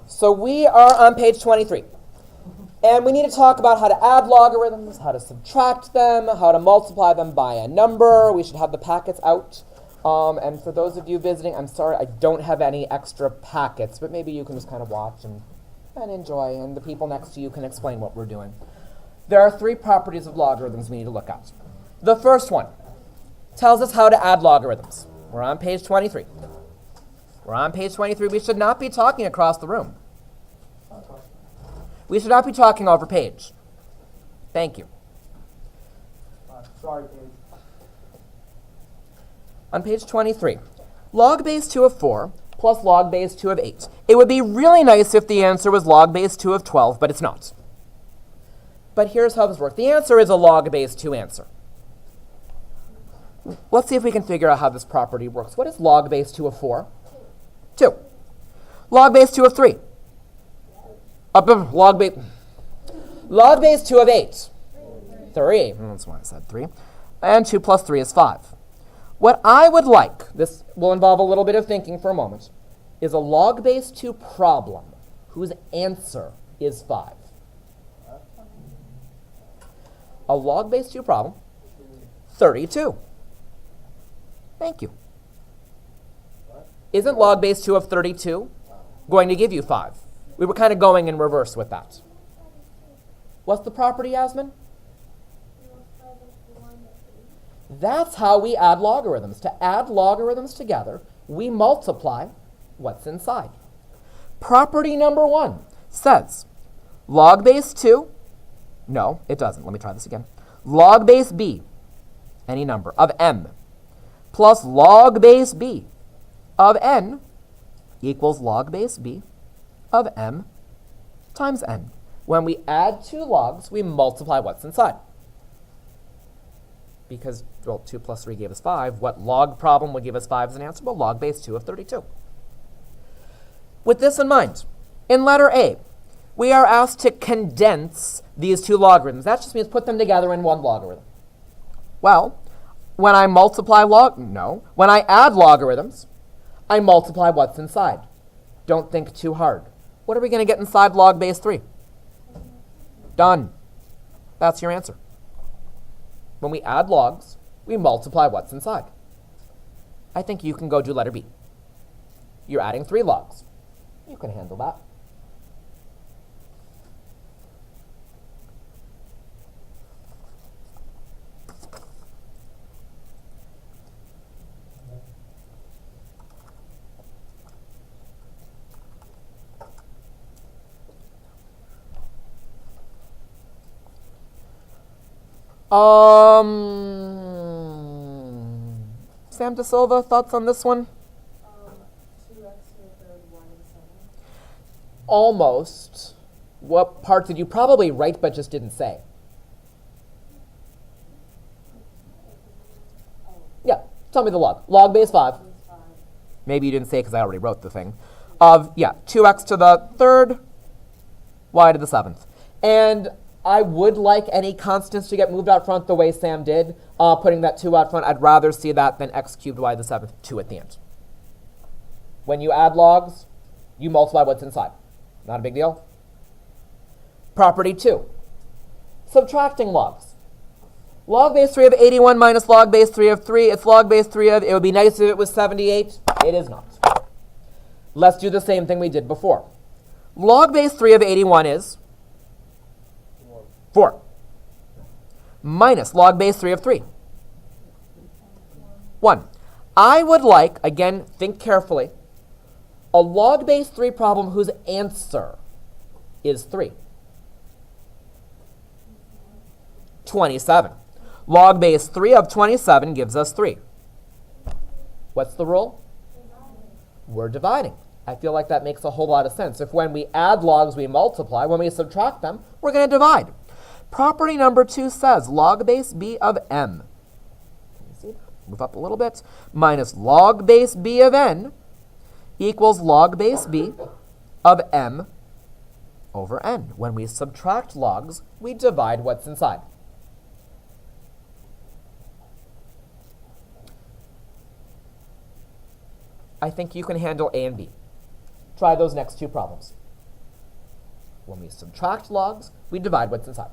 So we are on page 23. And we need to talk about how to add logarithms, how to subtract them, how to multiply them by a number. We should have the packets out. And for those of you visiting, I'm sorry, I don't have any extra packets, but maybe you can just kind of watch and enjoy, and the people next to you can explain what we're doing. There are three properties of logarithms we need to look at. The first one tells us how to add logarithms. We're on page 23. We're on page 23. We should not be talking across the room. We should not be talking over page. Thank you. Sorry, Paige. On page 23, log base 2 of 4 plus log base 2 of 8. It would be really nice if the answer was log base 2 of 12, but it's not. But here's how this works. The answer is a log base 2 answer. Let's see if we can figure out how this property works. What is log base 2 of 4? 2. Log base 2 of 3. Log base 2 of 8. 3. That's why I said 3. And 2 plus 3 is 5. What I would like, this will involve a little bit of thinking for a moment, is a log base 2 problem whose answer is 5. A log base 2 problem, 32. Thank you. Isn't log base 2 of 32 going to give you 5? We were kind of going in reverse with that. What's the property, Yasmin? That's how we add logarithms. To add logarithms together, we multiply what's inside. Property number 1 says log base 2, no, it doesn't. Let me try this again. Log base b, any number, of m, plus log base b of n equals log base b of m times n. When we add two logs, we multiply what's inside. Because, well, 2 plus 3 gave us 5. What log problem would give us 5 as an answer? Well, log base 2 of 32. With this in mind, in letter A, we are asked to condense these two logarithms. That just means put them together in one logarithm. Well, when I when I add logarithms, I multiply what's inside. Don't think too hard. What are we going to get inside log base 3? Done. That's your answer. When we add logs, we multiply what's inside. I think you can go do letter B. You're adding 3 logs. You can handle that. Sam De Silva, thoughts on this one? 2x to the third, 1 and 7. Almost. What part did you probably write but just didn't say? Yeah, tell me the log. Log base 5. Maybe you didn't say because I already wrote the thing. Of, 2x to the third, y to the 7th. And I would like any constants to get moved out front the way Sam did, putting that 2 out front. I'd rather see that than x cubed y to the 7th, 2 at the end. When you add logs, you multiply what's inside. Not a big deal. Property 2, subtracting logs. Log base 3 of 81 minus log base 3 of 3. It's log base 3 of, it would be nice if it was 78. It is not. Let's do the same thing we did before. Log base 3 of 81 is 4. Minus log base 3 of 3. 1. I would like, again, think carefully, a log base 3 problem whose answer is 3. 27. Log base 3 of 27 gives us 3. What's the rule? We're dividing. I feel like that makes a whole lot of sense. If when we add logs, we multiply, when we subtract them, we're going to divide. Property number 2 says log base b of m. Can you see that? Move up a little bit. Minus log base b of n equals log base b of m over n. When we subtract logs, we divide what's inside. I think you can handle A and B. Try those next two problems. When we subtract logs, we divide what's inside.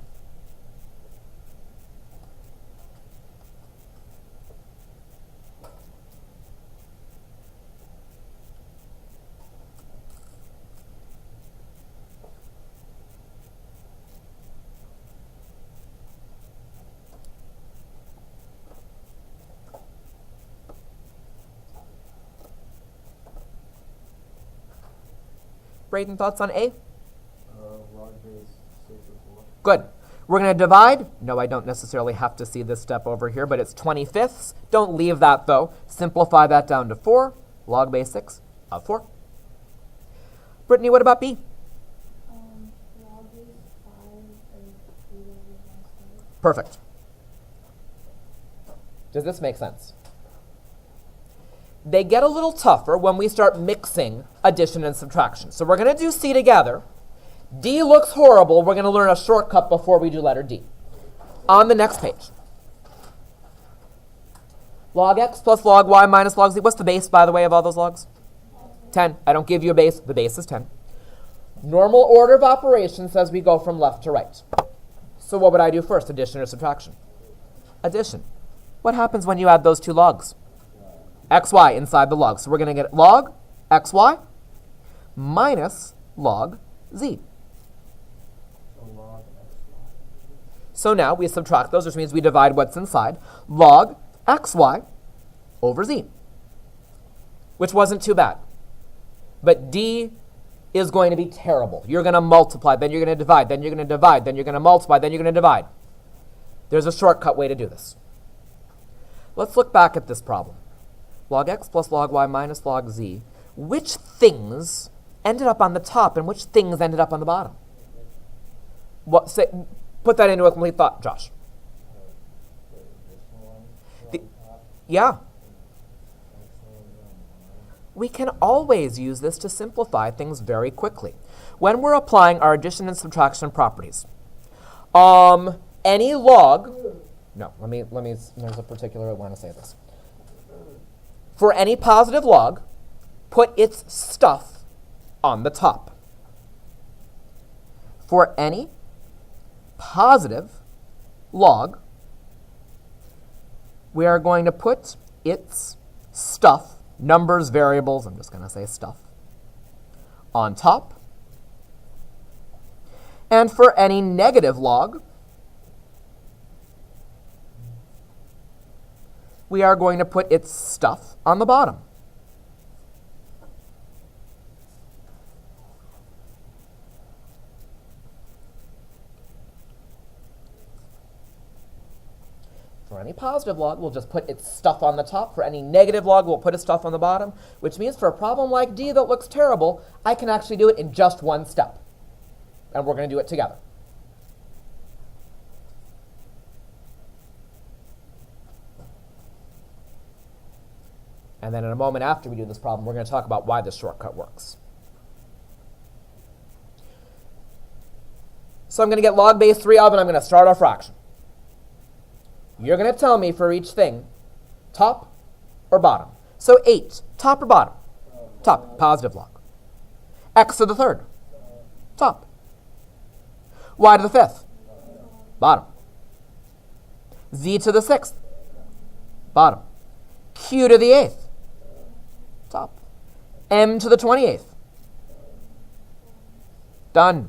Braden, thoughts on A? Log base 6 or 4. Good. We're going to divide. No, I don't necessarily have to see this step over here, but it's 25ths. Don't leave that, though. Simplify that down to 4. Log base 6 of 4. Brittany, what about B? Log base 5 and 3 over 1 side. Perfect. Does this make sense? They get a little tougher when we start mixing addition and subtraction. So we're going to do C together. D looks horrible. We're going to learn a shortcut before we do letter D. On the next page. Log x plus log y minus log z. What's the base, by the way, of all those logs? 10. I don't give you a base. The base is 10. Normal order of operations says we go from left to right. So what would I do first, addition or subtraction? Addition. What happens when you add those two logs? xy inside the log. So we're going to get log xy minus log z. So now we subtract those, which means we divide what's inside. Log xy over z, which wasn't too bad. But D is going to be terrible. You're going to multiply, then you're going to divide, then you're going to divide, then you're going to multiply, then you're going to divide. There's a shortcut way to do this. Let's look back at this problem. Log x plus log y minus log z. Which things ended up on the top and which things ended up on the bottom? Put that into a complete thought, Josh. Yeah. We can always use this to simplify things very quickly. When we're applying our addition and subtraction properties, any log, there's a particular way I want to say this. For any positive log, put its stuff on the top. For any positive log, we are going to put its stuff, numbers, variables, I'm just going to say stuff, on top. And for any negative log, we are going to put its stuff on the bottom. For any positive log, we'll just put its stuff on the top. For any negative log, we'll put its stuff on the bottom, which means for a problem like D that looks terrible, I can actually do it in just one step. And we're going to do it together. And then in a moment after we do this problem, we're going to talk about why this shortcut works. So I'm going to get log base 3 of, and I'm going to start our fraction. You're going to tell me for each thing, top or bottom. So 8, top or bottom? Top, positive log. X to the third, top. Y to the fifth, bottom. Z to the sixth, bottom. Q to the eighth, top. M to the 28th. Done.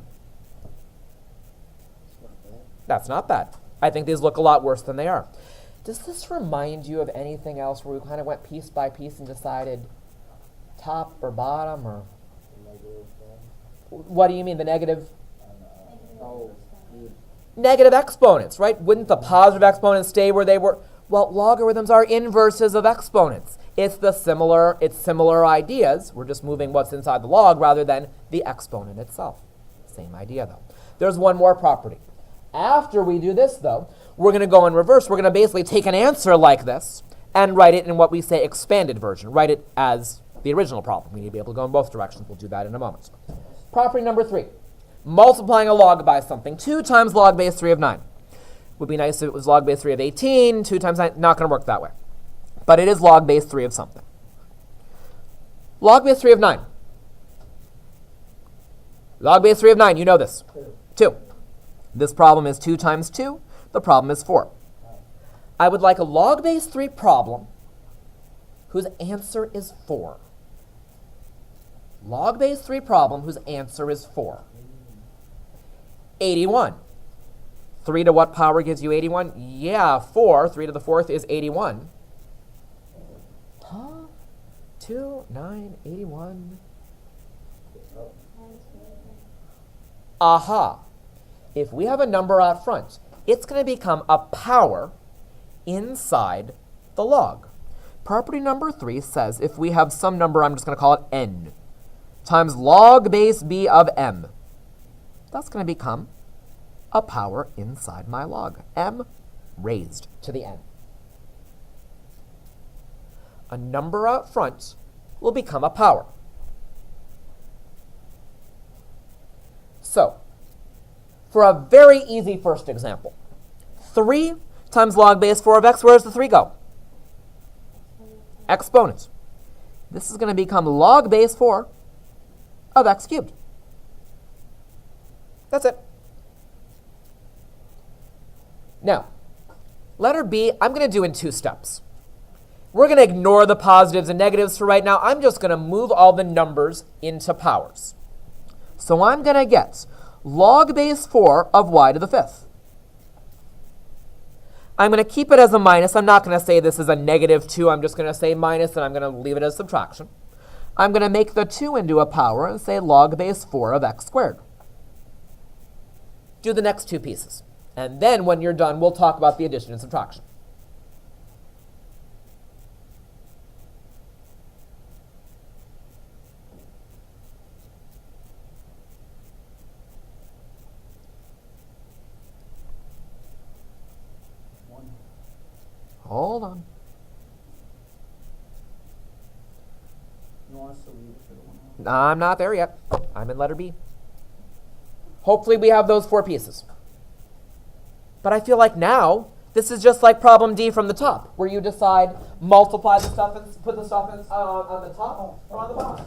That's not bad. I think these look a lot worse than they are. Does this remind you of anything else where we kind of went piece by piece and decided top or bottom or? What do you mean, the negative? Negative exponents, right? Wouldn't the positive exponents stay where they were? Well, logarithms are inverses of exponents. It's similar ideas. We're just moving what's inside the log rather than the exponent itself. Same idea, though. There's one more property. After we do this, though, we're going to go in reverse. We're going to basically take an answer like this and write it in what we say expanded version. Write it as the original problem. We need to be able to go in both directions. We'll do that in a moment. Property number 3. Multiplying a log by something. 2 times log base 3 of 9. Would be nice if it was log base 3 of 18. 2 times 9, not going to work that way. But it is log base 3 of something. Log base 3 of 9. Log base 3 of 9, you know this. 2. 2. This problem is 2 times 2. The problem is 4. I would like a log base 3 problem whose answer is 4. Log base 3 problem whose answer is 4. 81. 3 to what power gives you 81? Yeah, 4. 3 to the 4th is 81. Huh? 2, 9, 81. Aha. If we have a number out front, it's going to become a power inside the log. Property number 3 says if we have some number, I'm just going to call it n, times log base b of m, that's going to become a power inside my log. M raised to the n. A number out front will become a power. So, for a very easy first example, 3 times log base 4 of x, where does the 3 go? Exponent. This is going to become log base 4 of x cubed. That's it. Now, letter B, I'm going to do in 2 steps. We're going to ignore the positives and negatives for right now. I'm just going to move all the numbers into powers. So I'm going to get log base 4 of y to the 5th. I'm going to keep it as a minus. I'm not going to say this is a negative 2. I'm just going to say minus, and I'm going to leave it as subtraction. I'm going to make the 2 into a power and say log base 4 of x squared. Do the next 2 pieces. And then when you're done, we'll talk about the addition and subtraction. Hold on. You want us to leave it for the 1/2? I'm not there yet. I'm in letter B. Hopefully we have those 4 pieces. But I feel like now, this is just like problem D from the top, where you decide, multiply the stuff and put the stuff in, on the top or on the bottom.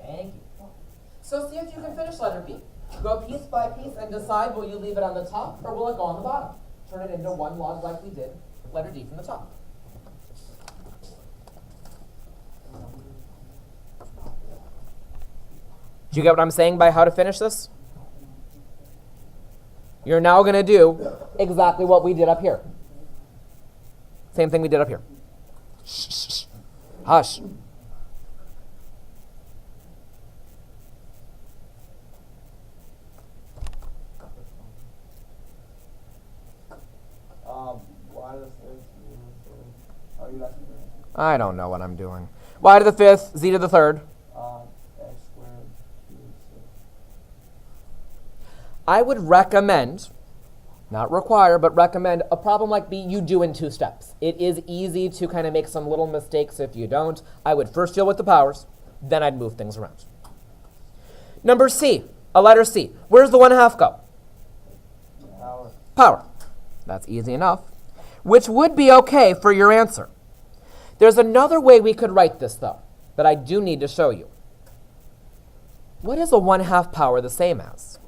Thank you. So see if you can finish letter B. Go piece by piece and decide, will you leave it on the top or will it go on the bottom? Turn it into 1 log like we did with letter D from the top. Do you get what I'm saying by how to finish this? You're now going to do exactly what we did up here. Same thing we did up here. Shh, shh, shh. Hush. Why does this? Are you asking for answer? I don't know what I'm doing. Y to the 5th, z to the 3rd. X squared cubed 6. I would recommend, not require, but recommend a problem like B you do in 2 steps. It is easy to kind of make some little mistakes if you don't. I would first deal with the powers, then I'd move things around. Number C, a letter C. Where's the 1/2 go? Power. Power. That's easy enough, which would be okay for your answer. There's another way we could write this, though, that I do need to show you. What is a 1/2 power the same as?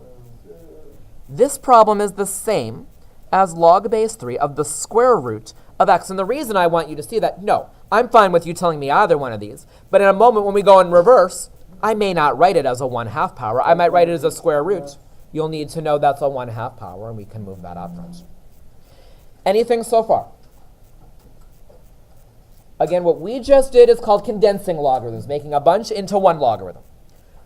This problem is the same as log base 3 of the square root of x. And the reason I want you to see that, no, I'm fine with you telling me either one of these. But in a moment when we go in reverse, I may not write it as a 1/2 power. I might write it as a square root. You'll need to know that's a 1/2 power, and we can move that out front. Anything so far? Again, what we just did is called condensing logarithms, making a bunch into 1 logarithm.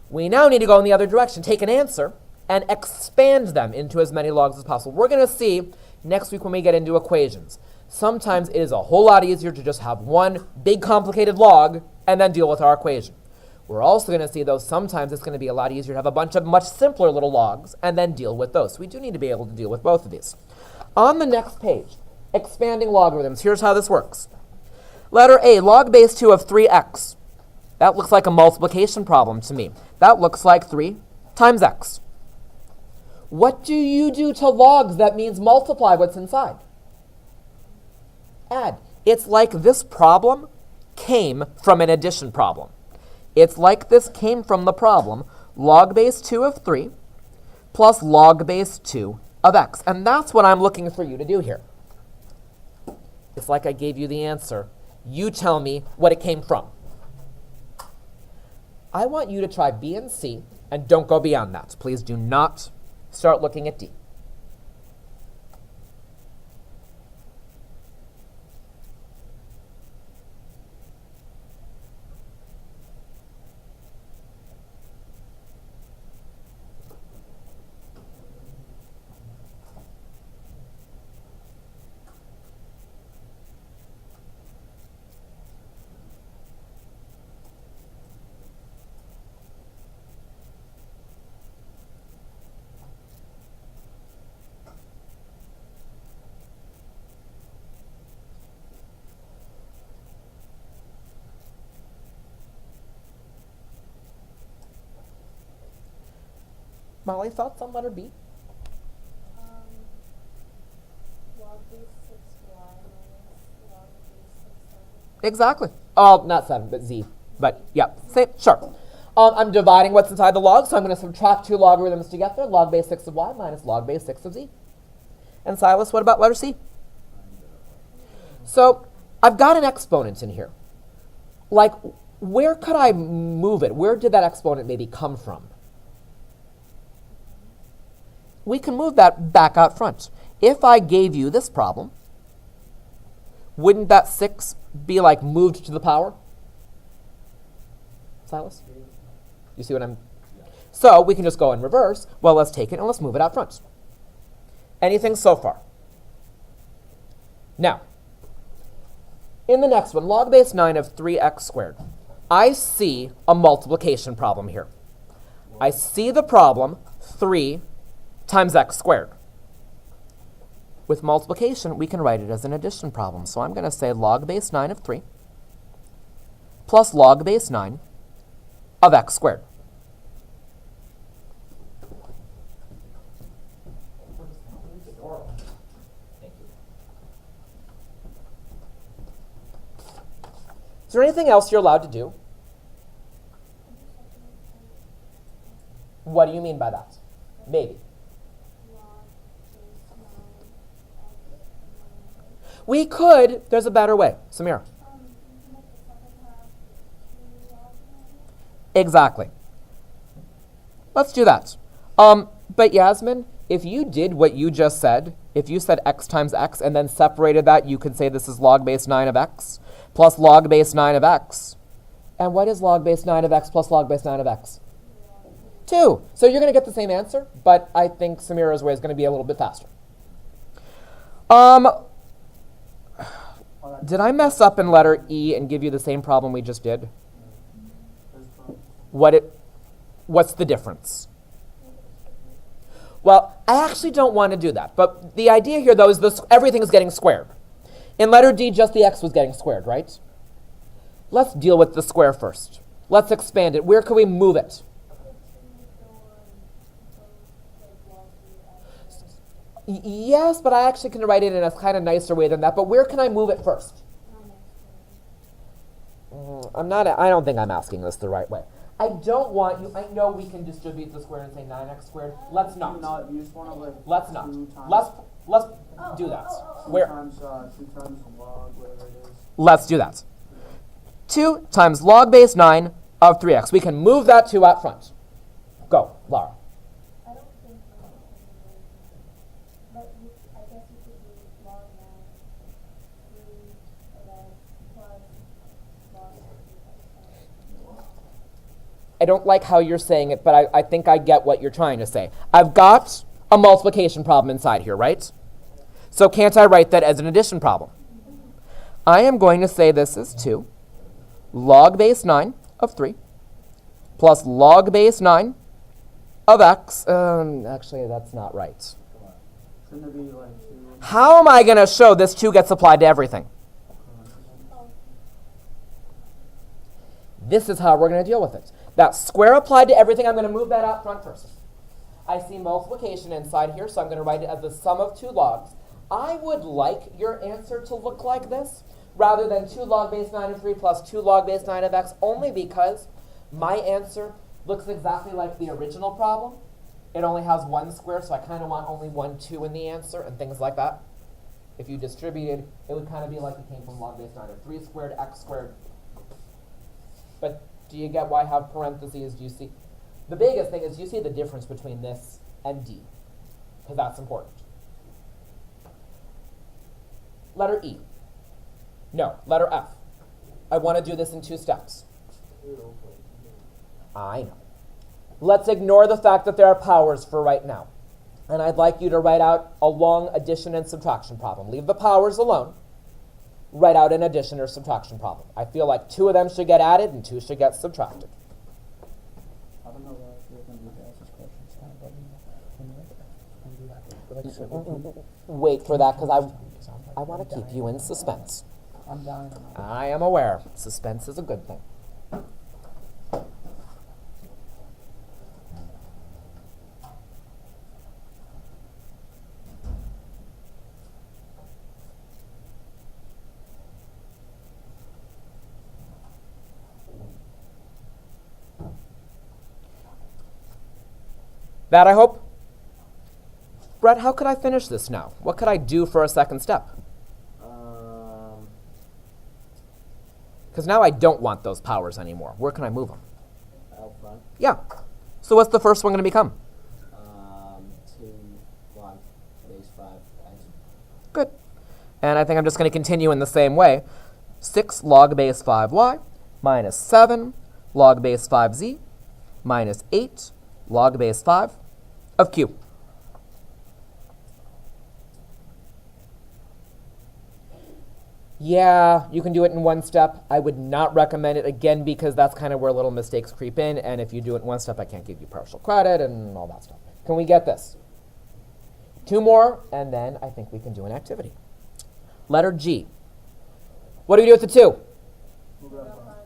We now need to go in the other direction, take an answer, and expand them into as many logs as possible. We're going to see next week when we get into equations. Sometimes it is a whole lot easier to just have one big complicated log and then deal with our equation. We're also going to see, though, sometimes it's going to be a lot easier to have a bunch of much simpler little logs and then deal with those. So we do need to be able to deal with both of these. On the next page, expanding logarithms, here's how this works. Letter A, log base 2 of 3x. That looks like a multiplication problem to me. That looks like 3 times x. What do you do to logs that means multiply what's inside? Add. It's like this problem came from an addition problem. It's like this came from the problem, log base 2 of 3 plus log base 2 of x. And that's what I'm looking for you to do here. It's like I gave you the answer. You tell me what it came from. I want you to try B and C, and don't go beyond that. Please do not start looking at D. Molly, thoughts on letter B? Log base 6y minus log base 6 Exactly. Oh, not 7, but Z. But, yeah, same, sure. I'm dividing what's inside the log, so I'm going to subtract two logarithms together, log base 6 of y minus log base 6 of z. And Silas, what about letter C? So I've got an exponent in here. Like, where could I move it? Where did that exponent maybe come from? We can move that back out front. If I gave you this problem, wouldn't that 6 be like moved to the power? Silas? You see what I'm... So we can just go in reverse. Well, let's take it and let's move it out front. Anything so far? Now, in the next one, log base 9 of 3x squared. I see a multiplication problem here. I see the problem 3 times x squared. With multiplication, we can write it as an addition problem. So I'm going to say log base 9 of 3 plus log base 9 of x squared. Is there anything else you're allowed to do? What do you mean by that? Maybe. We could. There's a better way. Samira. Exactly. Let's do that. But Yasmin, if you did what you just said, if you said x times x and then separated that, you could say this is log base 9 of x plus log base 9 of x. And what is log base 9 of x plus log base 9 of x? 2. So you're going to get the same answer, but I think Samira's way is going to be a little bit faster. Did I mess up in letter E and give you the same problem we just did? What's the difference? Well, I actually don't want to do that. But the idea here, though, is everything is getting squared. In letter D, just the x was getting squared, right? Let's deal with the square first. Let's expand it. Where can we move it? Yes, but I actually can write it in a kind of nicer way than that. But where can I move it first? I don't think I'm asking this the right way. I don't want you, I know we can distribute the square and say 9x squared. Let's not. You just want to like Let's not. 2 times, Let's do that. 2 times log, whatever it is. Let's do that. 2 times log base 9 of 3x. We can move that 2 out front. Go, Laura. I don't think but I guess you could do log 9 3 and then plus log 3. I don't like how you're saying it, but I think I get what you're trying to say. I've got a multiplication problem inside here, right? So can't I write that as an addition problem? I am going to say this is 2 log base 9 of 3 plus log base 9 of x. Actually, that's not right. Shouldn't it be like 2? How am I going to show this 2 gets applied to everything? This is how we're going to deal with it. That square applied to everything, I'm going to move that out front first. I see multiplication inside here, so I'm going to write it as the sum of 2 logs. I would like your answer to look like this, rather than 2 log base 9 of 3 plus 2 log base 9 of x, only because My answer looks exactly like the original problem. It only has one square, so I kind of want only 1, 2 in the answer and things like that. If you distributed, it would kind of be like it came from log base 9 or 3 squared x squared. But do you get why I have parentheses? Do you see? The biggest thing is you see the difference between this and D, because that's important. Letter E. No, letter F. I want to do this in 2 steps. I know. Let's ignore the fact that there are powers for right now. And I'd like you to write out a long addition and subtraction problem. Leave the powers alone. Write out an addition or subtraction problem. I feel like 2 of them should get added and 2 should get subtracted. I don't know if you're going to be asked this question. Wait for that, because I want to keep you in suspense. I'm dying. I am aware. Suspense is a good thing. That, I hope? Brett, how could I finish this now? What could I do for a second step? Because now I don't want those powers anymore. Where can I move them? Out front. Yeah. So what's the first one going to become? 2 log base 5 x. Good. And I think I'm just going to continue in the same way. 6 log base 5y minus 7 log base 5z minus 8 log base 5 of q. Yeah, you can do it in 1 step. I would not recommend it again because that's kind of where little mistakes creep in. And if you do it in 1 step, I can't give you partial credit and all that stuff. Can we get this? 2 more, and then I think we can do an activity. Letter G. What do we do with the 2?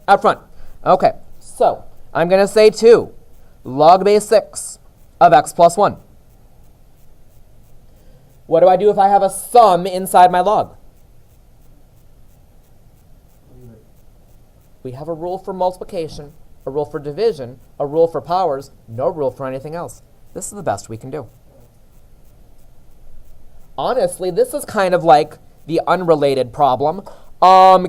Up front. Okay, so I'm going to say 2 log base 6 of x plus 1. What do I do if I have a sum inside my log? We have a rule for multiplication, a rule for division, a rule for powers, no rule for anything else. This is the best we can do. Honestly, this is kind of like the unrelated problem.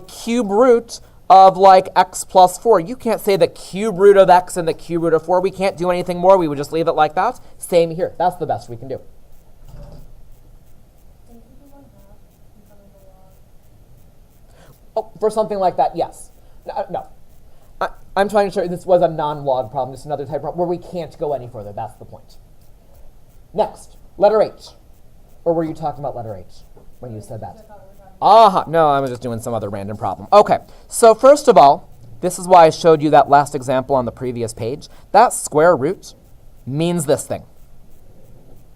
Cube root of like x plus 4. You can't say the cube root of x and the cube root of 4. We can't do anything more. We would just leave it like that. Same here. That's the best we can do. Can you do 1/2 in front of the log? Oh, for something like that, yes. No. I'm trying to show you this was a non-log problem, just another type of problem where we can't go any further. That's the point. Next, letter H. Or were you talking about letter H when you said that? Aha, no, I was just doing some other random problem. Okay, so first of all, this is why I showed you that last example on the previous page. That square root means this thing.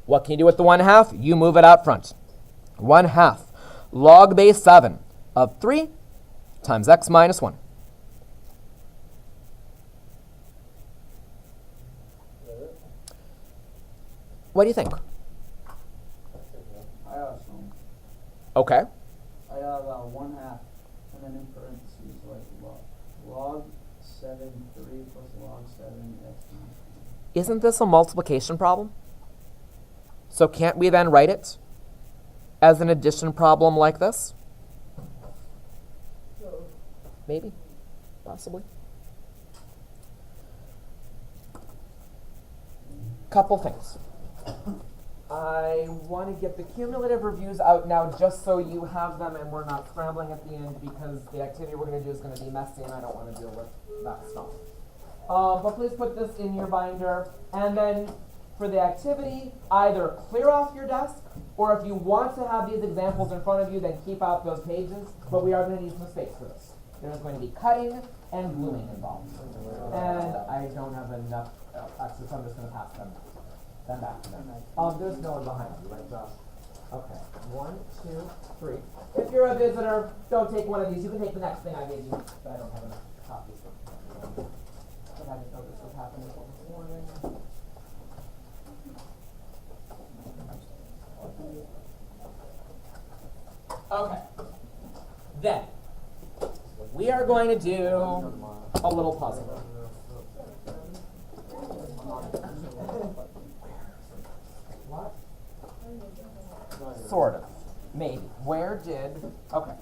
What can you do with the 1/2? You move it out front. 1/2 log base 7 of 3 times x minus 1. What do you think? I have some. Okay. I have 1/2, and then in parentheses, like log 7 3 plus log 7 x minus 1. Isn't this a multiplication problem? So can't we then write it as an addition problem like this? Maybe. Possibly. Couple things. I want to get the cumulative reviews out now just so you have them and we're not scrambling at the end because the activity we're going to do is going to be messy and I don't want to deal with that stuff. But please put this in your binder. And then for the activity, either clear off your desk or if you want to have these examples in front of you, then keep out those pages. But we are going to need some space for this. There's going to be cutting and gluing involved. And I don't have enough access, so I'm just going to pass them back to them. There's no one behind you, right, Josh? Okay. 1, 2, 3. If you're a visitor, don't take one of these. You can take the next thing I gave you, but I don't have enough copies. But I didn't know this was happening until this morning. Okay. Then, we are going to do a little puzzle. What? Sort of. Maybe. Where did... Okay.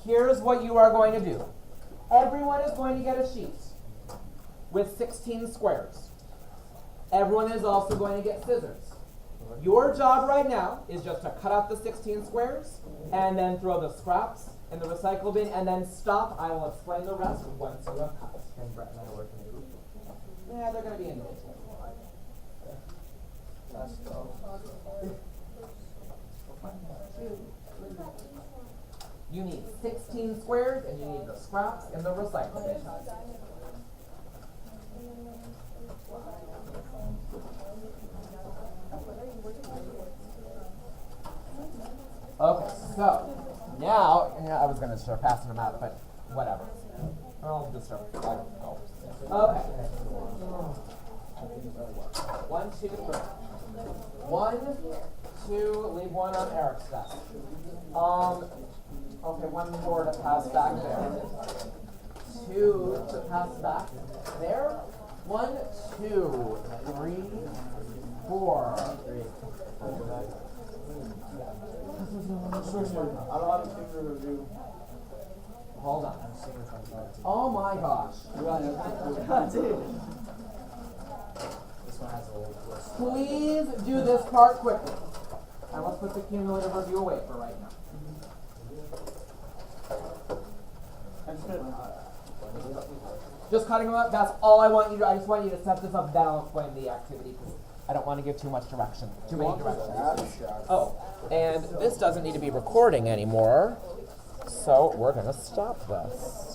Here's what you are going to do. Everyone is going to get a sheet with 16 squares. Everyone is also going to get scissors. Your job right now is just to cut out the 16 squares and then throw the scraps in the recycle bin and then stop. I will explain the rest once you have cut. And Brett and I work in a group. Yeah, they're going to be individual. Let's go. You need 16 squares and you need the scraps in the recycle bin. Okay, so now, I was going to start passing them out, but whatever. I'll just start. I don't know. Okay. 1, 2, 3. 1, 2, leave one on Eric's desk. Okay, one more to pass back there. 2 to pass back there. 1, 2, 3, 4. I don't have a finger review. Hold on. Oh my gosh. This one has a little twist. Please do this part quickly. And let's put the cumulative review away for right now. Just cutting them up, that's all I want you to do. I just want you to set this up, then I'll explain the activity because I don't want to give too much direction, too many directions. Oh, and this doesn't need to be recording anymore, so we're going to stop this.